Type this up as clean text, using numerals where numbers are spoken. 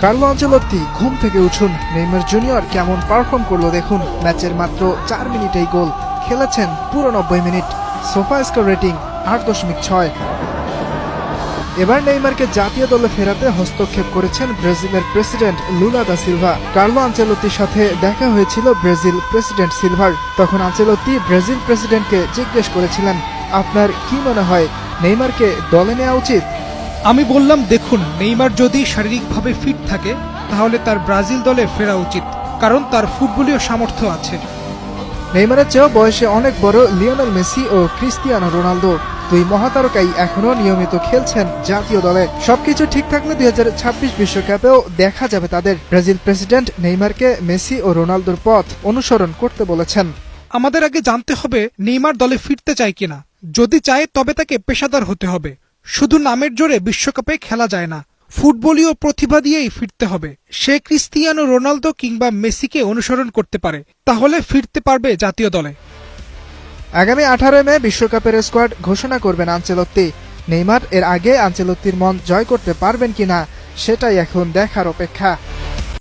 Carlo Ancelotti ঘুম থেকে উঠুন, নেইমার জুনিয়র কেমন পারফর্ম করলো দেখুন। ম্যাচের মাত্র 4 মিনিটেই গোল, খেলেছেন পুরো 90 মিনিট। Sofa score rating 8.6। এবার নেইমারকে জাতীয় দলে ফেরাতে হস্তক্ষেপ করেছেন ব্রাজিলের president Lula da Silva. Carlo আনচেলত্তির সাথে দেখা হয়েছিল ব্রাজিল প্রেসিডেন্ট সিলভার। তখন আনচেলত্তি ব্রাজিল প্রেসিডেন্টকে জিজ্ঞেস করেছিলেন, আপনার কি মনে হয় নেইমারকে দলে নেওয়া উচিত? আমি বললাম, দেখুন, নেইমার যদি শারীরিকভাবে ফিট থাকে তাহলে তার ব্রাজিল দলে ফেরা উচিত, কারণ তার ফুটবলীয় সামর্থ্য আছে। নেইমারের চেয়েও বয়সে অনেক বড় লিওনেল মেসি ও ক্রিস্টিয়ানো রোনালদো, দুই মহাতারকাই এখনো নিয়মিত খেলছেন জাতীয় দলে। সবকিছু ঠিক থাকলে 2026 বিশ্বকাপেও দেখা যাবে তাদের। ব্রাজিল প্রেসিডেন্ট নেইমারকে মেসি ও রোনালদোর পথ অনুসরণ করতে বলেছেন। আমাদের আগে জানতে হবে নেইমার দলে ফিরতে চায় কিনা। যদি চায় তবে তাকে পেশাদার হতে হবে। শুধু নামের জোরে বিশ্বকাপে খেলা যায় না, ফুটবলীয় প্রতিভা দিয়েই ফিরতে হবে। সে ক্রিস্টিয়ানো রোনালদো কিংবা মেসিকে অনুসরণ করতে পারে, তাহলে ফিরতে পারবে জাতীয় দলে। আগামী 18 মে বিশ্বকাপের স্কোয়াড ঘোষণা করবেন আনচেলত্তি। নেইমার এর আগে আনচেলত্তির মন জয় করতে পারবেন কিনা সেটাই এখন দেখার অপেক্ষা।